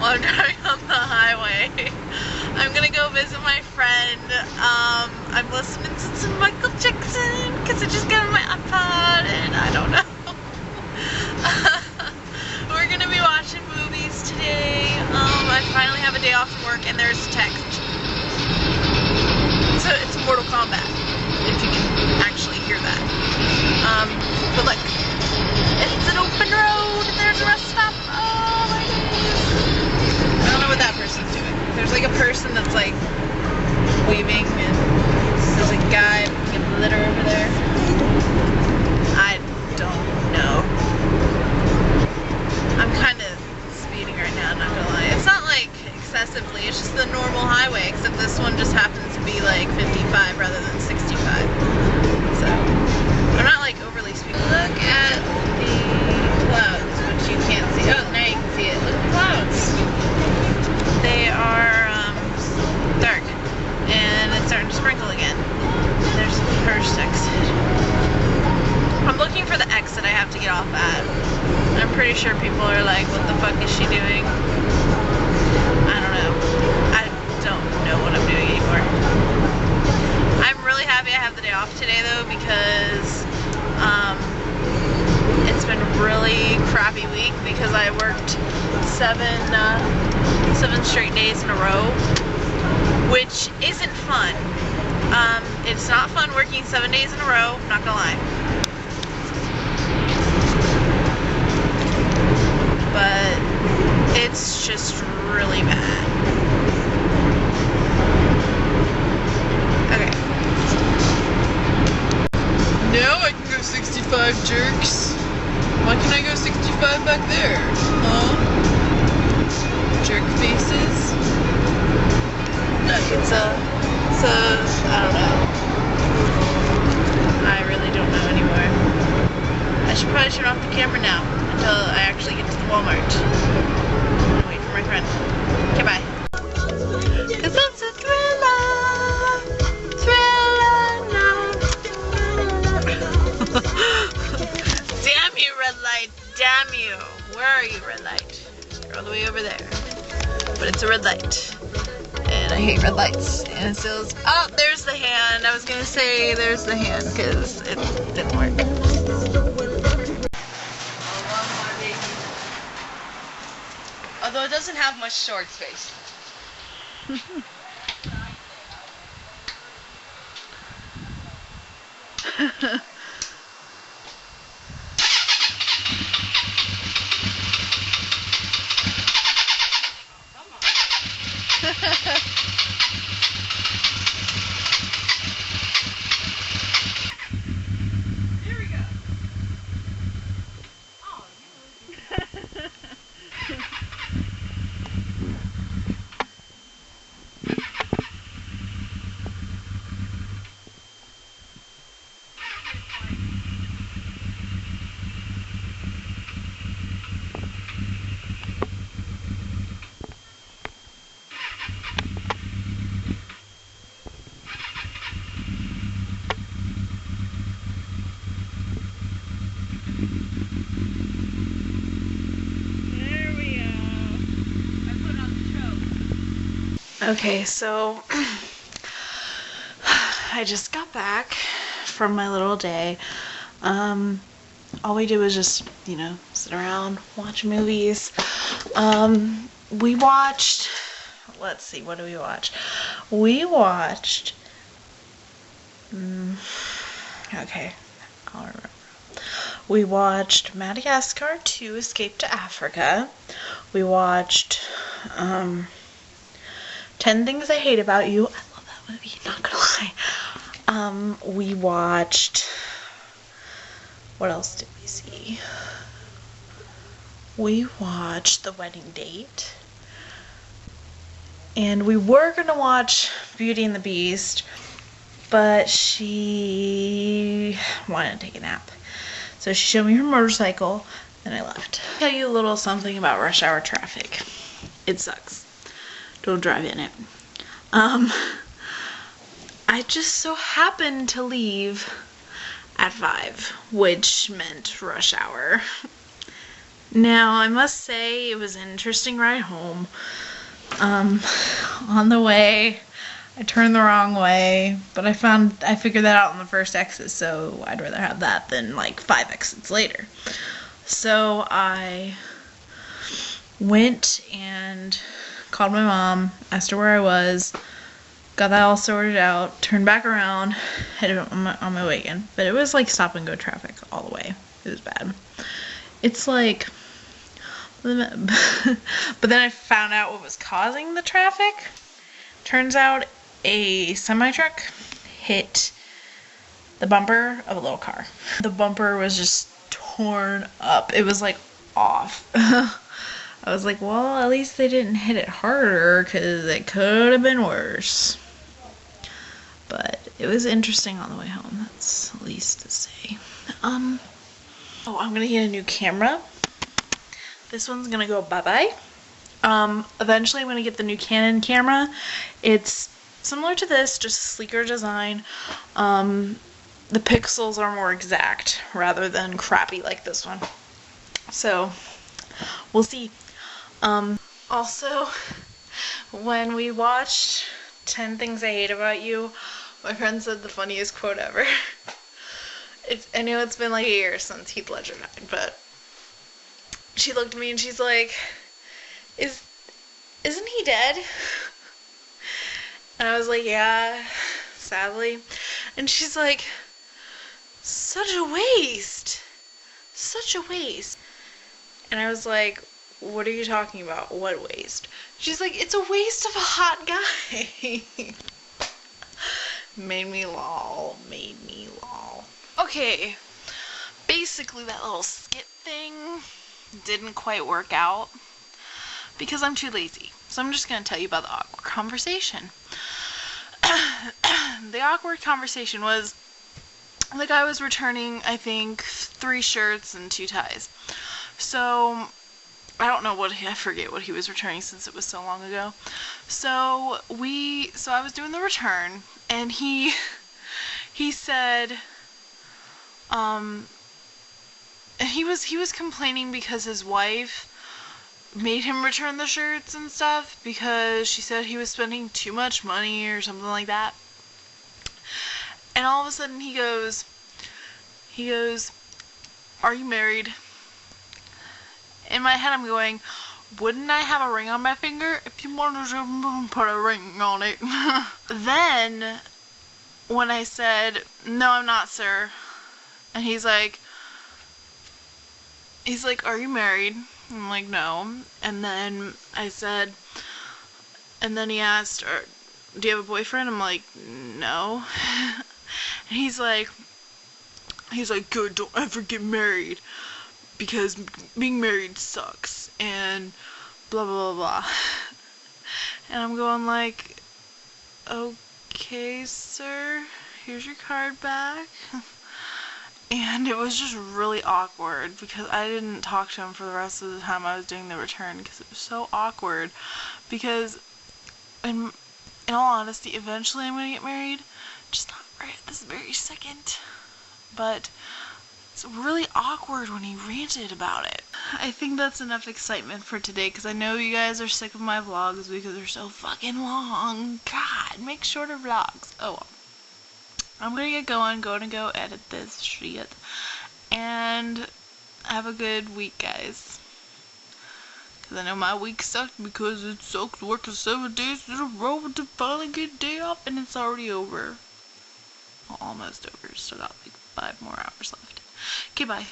while I'm driving on the highway. I'm gonna go visit my friend. I'm listening to some Michael Jackson because I just got on my iPod and I don't know. We're gonna be watching movies today. I finally have a day off from work and there's a text. So it's Mortal Kombat, if you can actually hear that. But look, it's an open road and there's a rest stop. Oh my goodness. I don't know what that person's doing. There's like a person that's like weaving and there's a guy with a litter over there. I don't know. I'm kind of speeding right now, not gonna lie. It's not like excessively, it's just the normal highway, except this one just happens to be like 55 rather than 65. So, I'm not like overly speeding. Look at the clouds, which you can't see. Oh, now you can see it. Look at the clouds. They are dark, and it's starting to sprinkle again. There's the first exit. I'm looking for the exit I have to get off at. I'm pretty sure people are like, what the fuck is she doing? I don't know. I don't know what I'm doing anymore. I'm really happy I have the day off today though, because it's been a really crappy week because I worked seven straight days in a row, which isn't fun. It's not fun working 7 days in a row, not gonna lie. But it's just really bad. Okay. Now I can go 65, jerks. Why can't I go 65 back there? Huh? Jerk faces? It's I don't know. I really don't know anymore. I should probably turn off the camera now until I actually get to the Walmart. I'm gonna wait for my friend. Okay, bye. Cause it's a thriller night. Damn you, red light. Damn you. Where are you, red light? You're all the way over there. But it's a red light. And I hate red lights. And it says, oh, there's the hand. I was gonna say there's the hand because it didn't work. Although it doesn't have much storage space. Here we go. Okay, so I just got back from my little day. All we did was just, you know, sit around, watch movies. We watched, let's see, what did we watch? We watched, okay, I'll remember. We watched Madagascar 2, Escape to Africa. We watched, 10 Things I Hate About You. I love that movie, not gonna lie. We watched, what else did we see? We watched The Wedding Date. And we were gonna watch Beauty and the Beast, but she wanted to take a nap. So she showed me her motorcycle, and I left. I'll tell you a little something about rush hour traffic. It sucks. Don't drive in it. I just so happened to leave at 5, which meant rush hour. Now, I must say it was an interesting ride home. On the way, I turned the wrong way, but I figured that out on the first exit, so I'd rather have that than like 5 exits later. So I went and called my mom, asked her where I was, got that all sorted out, turned back around, headed on my way again. But it was like stop and go traffic all the way. It was bad. It's like, but then I found out what was causing the traffic. Turns out a semi-truck hit the bumper of a little car. The bumper was just torn up. It was like off. I was like, well, at least they didn't hit it harder, because it could have been worse. But it was interesting on the way home, that's the least to say. Oh, I'm gonna get a new camera. This one's gonna go bye-bye. Eventually I'm gonna get the new Canon camera. It's similar to this, just a sleeker design. The pixels are more exact rather than crappy like this one. So, we'll see. Also, when we watched 10 Things I Hate About You, my friend said the funniest quote ever. I know it's been like a year since Heath Ledger died, but she looked at me and she's like, isn't he dead? And I was like, yeah, sadly. And she's like, such a waste. Such a waste. And I was like, what are you talking about? What waste? She's like, it's a waste of a hot guy. Made me lol. Okay, basically that little skit thing didn't quite work out because I'm too lazy. So I'm just going to tell you about the awkward conversation. The awkward conversation was, the guy was returning, I think, 3 shirts and 2 ties. So, I forget what he was returning since it was so long ago. So I was doing the return, and he said, he was complaining because his wife made him return the shirts and stuff because she said he was spending too much money or something like that. And all of a sudden he goes, are you married? In my head I'm going, wouldn't I have a ring on my finger? If you wanted to put a ring on it. Then, when I said, no, I'm not, sir. And he's like, are you married? I'm like, no. And then I said, and then he asked, do you have a boyfriend? I'm like, no. And he's like, good, don't ever get married, because being married sucks, and blah, blah, blah, blah. And I'm going like, okay, sir, here's your card back. And it was just really awkward because I didn't talk to him for the rest of the time I was doing the return because it was so awkward. Because, in all honesty, eventually I'm going to get married. Just not right at this very second. But it's really awkward when he ranted about it. I think that's enough excitement for today because I know you guys are sick of my vlogs because they're so fucking long. God, make shorter vlogs. Oh well. I'm gonna get going, go edit this shit, and have a good week, guys. Because I know my week sucked because it sucks working 7 days in a row to finally get a day off, and it's already over. Well, almost over, still got like 5 more hours left. Okay, bye.